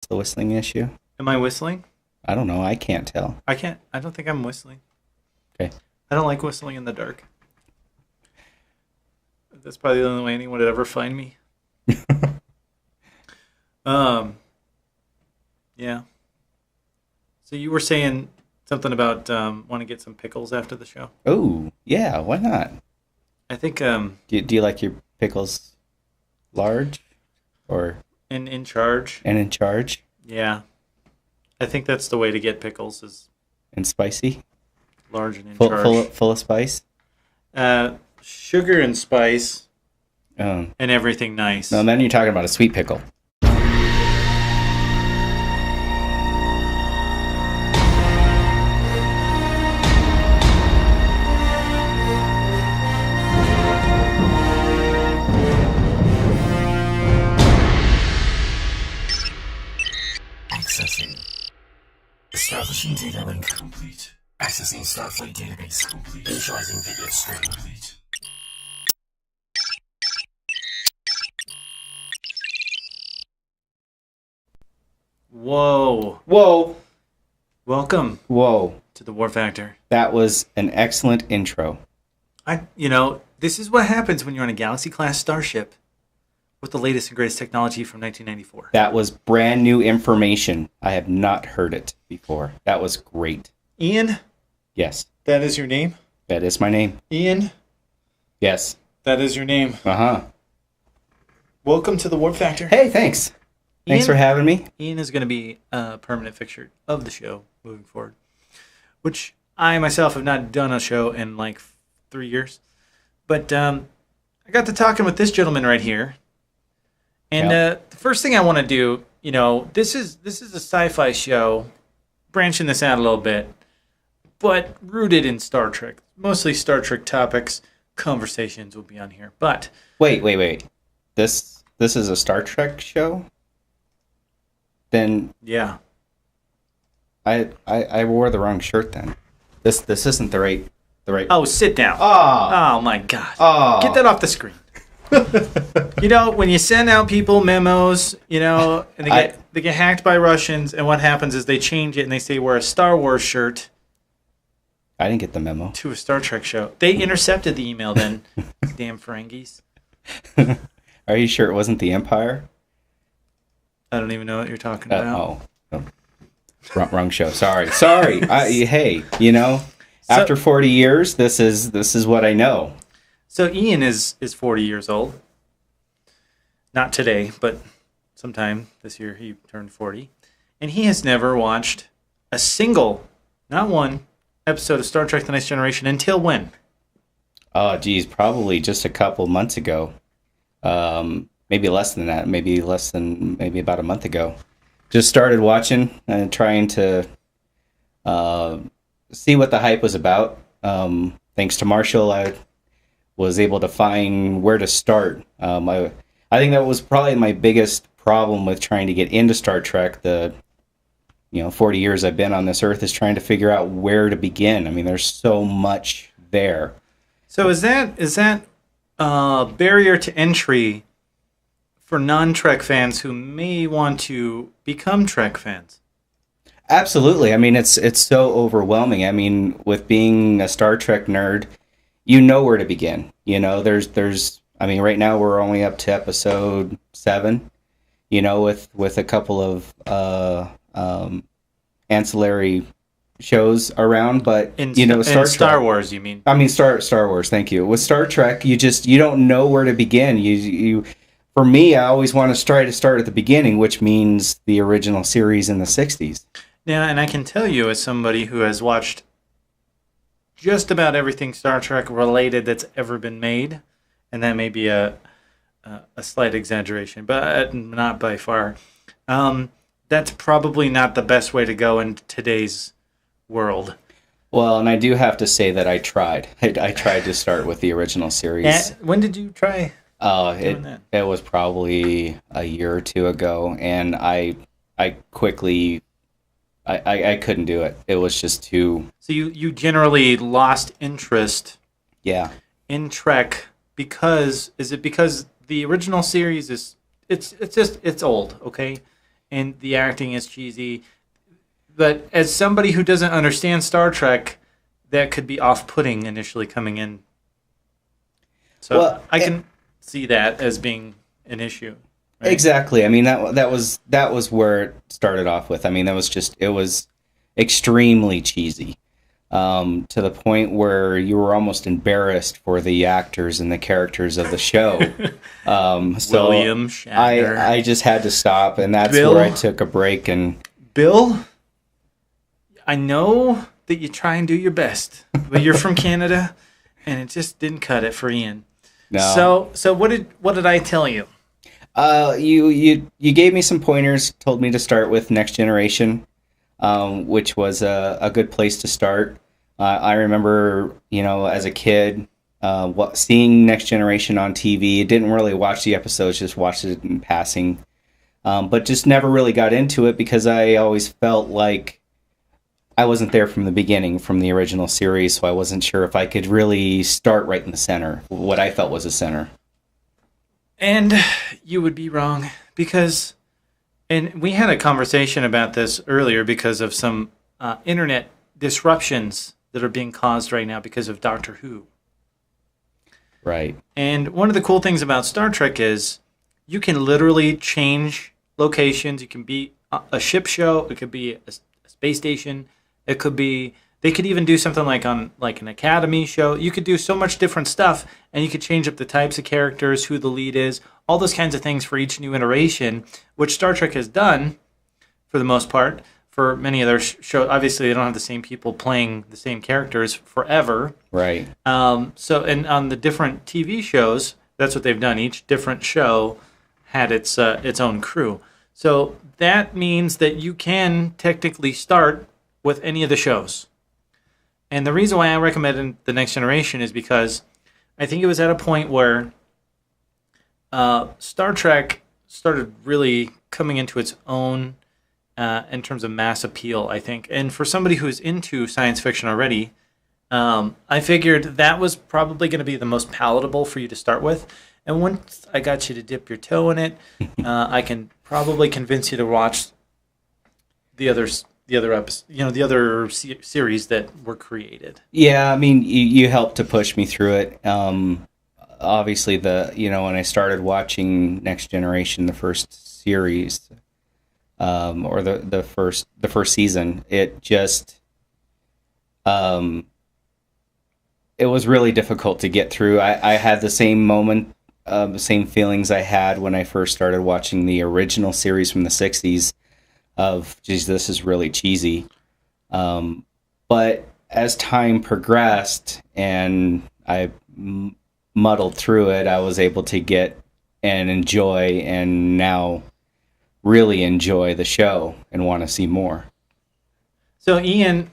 the whistling issue? Am I whistling? I don't know. I can't tell. I can't. I don't think I'm whistling. Okay. I don't like whistling in the dark. That's probably the only way anyone would ever find me. Yeah. So you were saying something about want to get some pickles after the show. Oh, yeah. Why not? I think Do you like your pickles large or in charge. and in charge Yeah. I think that's the way to get pickles is and spicy? large and in Full, charge. full of spice? Sugar and spice Um, and everything nice. no, then you're talking about a sweet pickle. Accessing. Establishing data link complete. Accessing Starfleet database complete. Initializing video stream complete. Whoa. Whoa. Welcome Whoa. to the War Factor. That was an excellent intro. This is what happens when you're on a Galaxy-class starship with the latest and greatest technology from 1994. That was brand new information. I have not heard it before. That was great. Ian, Yes, that is your name? that is my name. Ian, Yes. that is your name. Uh-huh. Welcome to the War Factor. Hey, thanks. Thanks Ian? for having me. Ian is going to be a permanent fixture of the show moving forward, which I myself have not done a show in like 3 years. But I got to talking with this gentleman right here. And Yep. the first thing I want to do, this is a sci-fi show, branching this out a little bit, but rooted in Star Trek. Mostly Star Trek topics, conversations will be on here. But Wait. This is a Star Trek show? Then yeah, I wore the wrong shirt then. This isn't the right. oh, sit down. Oh. Oh my God, Oh. get that off the screen. When you send out people memos, and they get hacked by Russians, and what happens is they change it and they say wear a Star Wars shirt I didn't get the memo. to a Star Trek show. They intercepted the email then. Damn Ferengis. Are you sure it wasn't the Empire? I don't even know what you're talking about. Oh. Wrong show. Sorry. Hey, after 40 years, this is what I know. So Ian is 40 years old. Not today, but sometime this year he turned 40. And he has never watched a single, not one, episode of Star Trek The Next Generation until when? Oh, geez, probably just a couple months ago. Maybe less than that. Maybe about a month ago. Just started watching and trying to see what the hype was about. Thanks to Marshall, I was able to find where to start. I think that was probably my biggest problem with trying to get into Star Trek. The 40 years I've been on this earth is trying to figure out where to begin. I mean, there's so much there. So is that barrier to entry for non-Trek fans who may want to become Trek fans? Absolutely. I mean, it's so overwhelming. I mean, with being a Star Trek nerd, you know where to begin. There's. I mean, right now we're only up to episode 7. With a couple of ancillary shows around, but Star Wars, you mean? I mean, Star Wars. Thank you. With Star Trek, you don't know where to begin. You for me, I always want to try to start at the beginning, which means the original series in the 60s. Yeah, and I can tell you as somebody who has watched just about everything Star Trek related that's ever been made, and that may be a slight exaggeration, but not by far. That's probably not the best way to go in today's world. Well, and I do have to say that I tried. I tried to start with the original series. When did you try? It was probably a year or two ago, and I quickly I couldn't do it. It was just too. So you generally lost interest. Yeah. In Trek because the original series it's old, okay? and the acting is cheesy. But as somebody who doesn't understand Star Trek, that could be off-putting initially coming in. So Well, I can see that as being an issue. Right? Exactly. I mean, that was where it started off with. I mean, it was extremely cheesy, to the point where you were almost embarrassed for the actors and the characters of the show. So William Shatner. I just had to stop, and that's Bill? where I took a break. And Bill, I know that you try and do your best, but you're from Canada, and it just didn't cut it for Ian. no, So what did I tell you? you gave me some pointers, told me to start with Next Generation, which was a good place to start. I remember, as a kid, seeing Next Generation on TV. Didn't really watch the episodes, just watched it in passing, but just never really got into it because I always felt like I wasn't there from the beginning, from the original series, so I wasn't sure if I could really start right in the center, what I felt was the center. And you would be wrong because, and we had a conversation about this earlier because of some internet disruptions that are being caused right now because of Doctor Who. Right. And one of the cool things about Star Trek is you can literally change locations. You can be a ship show. It could be a space station. It could be, they could even do something like on like an Academy show. You could do so much different stuff, and you could change up the types of characters, who the lead is, all those kinds of things for each new iteration, which Star Trek has done for the most part. For many of their shows, obviously they don't have the same people playing the same characters forever. Right. So, and on the different TV shows, that's what they've done. Each different show had its own crew. So that means that you can technically start with any of the shows. And the reason why I recommended The Next Generation is because I think it was at a point where Star Trek started really coming into its own in terms of mass appeal, I think. And for somebody who's into science fiction already, I figured that was probably going to be the most palatable for you to start with. And once I got you to dip your toe in it, I can probably convince you to watch the other episodes, the other series that were created. Yeah, I mean, you helped to push me through it. Obviously, when I started watching Next Generation, the first series, or the first season, it just it was really difficult to get through. I had the same moment, the same feelings I had when I first started watching the original series from the 60s of, geez, this is really cheesy. But as time progressed and I muddled through it, I was able to get and enjoy, and now really enjoy the show and want to see more. So Ian,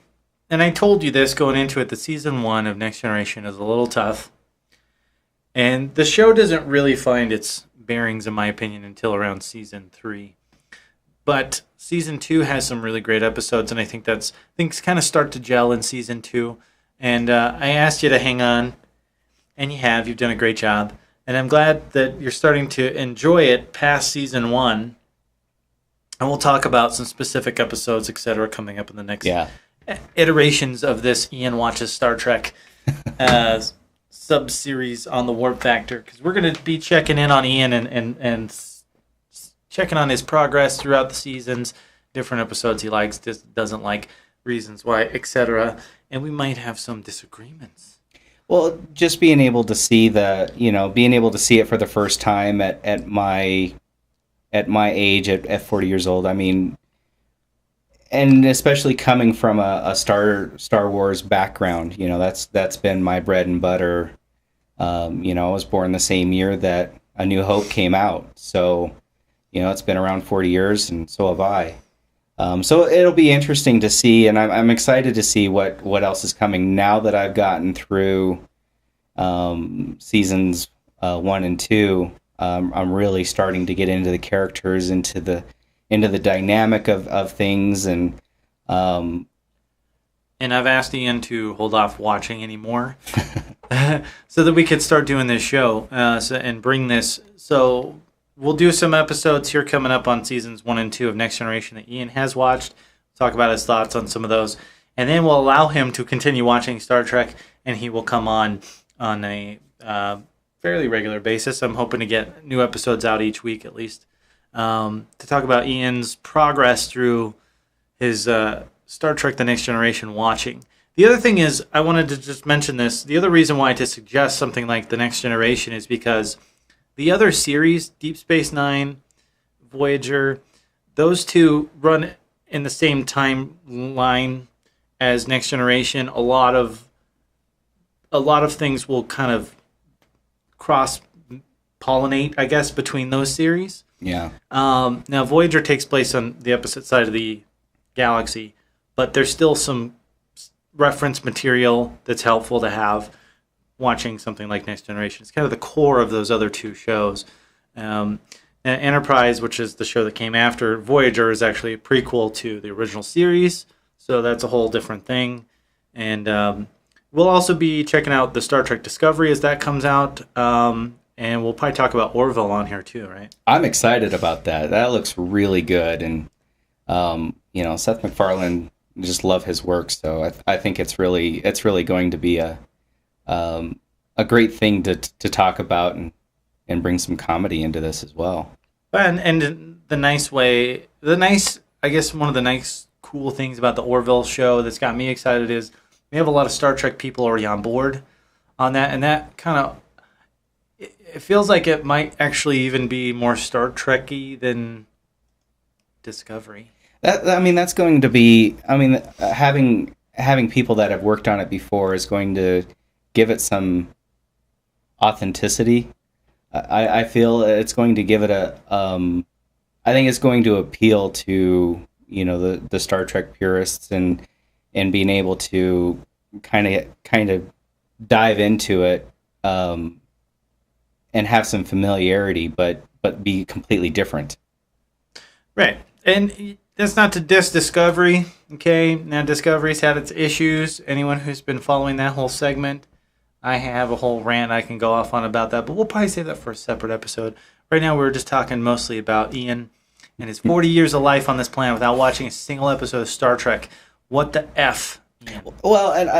and I told you this going into it, the season 1 of Next Generation is a little tough. And the show doesn't really find its bearings, in my opinion, until around season 3. But season 2 has some really great episodes, and I think things kind of start to gel in season 2. And I asked you to hang on, and you have. You've done a great job. And I'm glad that you're starting to enjoy it past season 1. And we'll talk about some specific episodes, etc., coming up in the next iterations of this Ian Watches Star Trek sub-series on the Warp Factor. Because we're going to be checking in on Ian and checking on his progress throughout the seasons, different episodes he likes, doesn't like, reasons why, etc. And we might have some disagreements. Well, just being able to see it for the first time at my age, at 40 years old, I mean, and especially coming from a Star Wars background, that's been my bread and butter. I was born the same year that A New Hope came out, so it's been around 40 years, and so have I. So it'll be interesting to see, and I'm excited to see what else is coming now that I've gotten through seasons 1 and 2. I'm really starting to get into the characters, into the dynamic of things, and I've asked Ian to hold off watching anymore, so that we could start doing this show and bring this. So we'll do some episodes here coming up on seasons 1 and 2 of Next Generation that Ian has watched. Talk about his thoughts on some of those. And then we'll allow him to continue watching Star Trek, and he will come on a fairly regular basis. I'm hoping to get new episodes out each week at least to talk about Ian's progress through his Star Trek The Next Generation watching. The other thing is, I wanted to just mention this. The other reason why to suggest something like The Next Generation is because the other series, Deep Space Nine, Voyager, those two run in the same timeline as Next Generation. A lot of things will kind of cross-pollinate, I guess, between those series. Yeah. Now, Voyager takes place on the opposite side of the galaxy, but there's still some reference material that's helpful to have watching something like Next Generation. It's kind of the core of those other two shows. Enterprise, which is the show that came after Voyager, is actually a prequel to the original series, so that's a whole different thing. And we'll also be checking out the Star Trek Discovery as that comes out, and we'll probably talk about Orville on here too, right? I'm excited about that. That looks really good, and Seth MacFarlane, just love his work, so I think it's really going to be a great thing to talk about and bring some comedy into this as well. And I guess one of the nice cool things about the Orville show that's got me excited is we have a lot of Star Trek people already on board on that, and that kind of, it feels like it might actually even be more Star Trek-y than Discovery. That's going to be, having people that have worked on it before is going to give it some authenticity. I feel it's going to give it I think it's going to appeal to, the Star Trek purists and being able to kind of dive into it and have some familiarity, but be completely different. Right. And that's not to diss Discovery, okay? Now, Discovery's had its issues. Anyone who's been following that whole segment, I have a whole rant I can go off on about that, but we'll probably save that for a separate episode. Right now, we're just talking mostly about Ian and his 40 years of life on this planet without watching a single episode of Star Trek. What the F, Ian? Well, and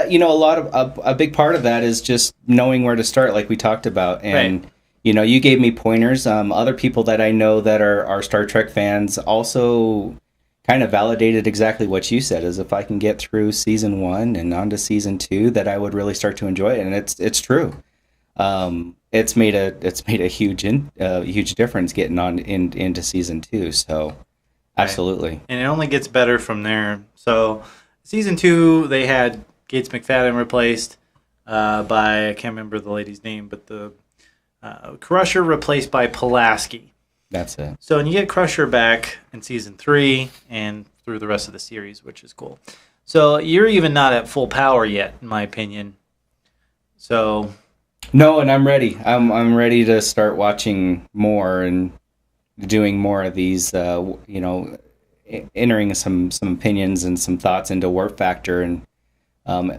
a big part of that is just knowing where to start, like we talked about, and right. You gave me pointers. Other people that I know that are Star Trek fans also kind of validated exactly what you said, is if I can get through season 1 and on to season 2, that I would really start to enjoy it, and it's true. It's made a huge difference getting on into season 2. So, absolutely, right. And it only gets better from there. So, season 2, they had Gates McFadden replaced by, I can't remember the lady's name, but the Crusher replaced by Pulaski. That's it. So, and you get Crusher back in season 3 and through the rest of the series, which is cool. So you're even not at full power yet, in my opinion. So. No, and I'm ready. I'm ready to start watching more and doing more of these. Entering some opinions and some thoughts into Warp Factor, and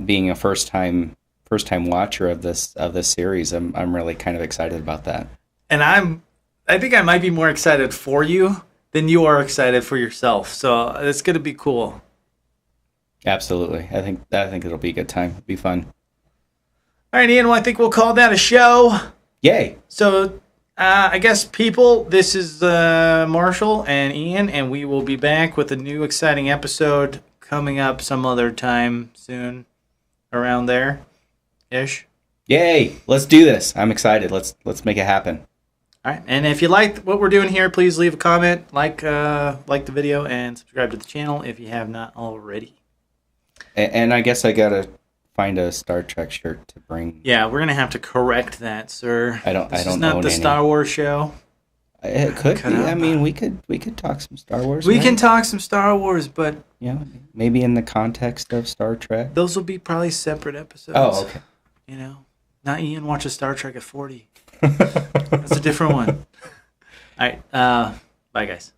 being a first time watcher of this series. I'm really kind of excited about that. And I think I might be more excited for you than you are excited for yourself. So it's going to be cool. Absolutely. I think it'll be a good time. It'll be fun. All right, Ian, well, I think we'll call that a show. Yay. So I guess, people, this is Marshall and Ian, and we will be back with a new exciting episode coming up some other time soon, around there-ish. Yay. Let's do this. I'm excited. Let's make it happen. All right, and if you liked what we're doing here, please leave a comment, like the video, and subscribe to the channel if you have not already. And I guess I gotta find a Star Trek shirt to bring. Yeah, we're gonna have to correct that, sir. I don't. This I don't is not own the any. Star Wars show. It could be. I mean, we could talk some Star Wars. We can talk some Star Wars, but maybe in the context of Star Trek. Those will be probably separate episodes. Oh, okay. Not Ian watches Star Trek at 40. That's a different one. All right. Bye, guys.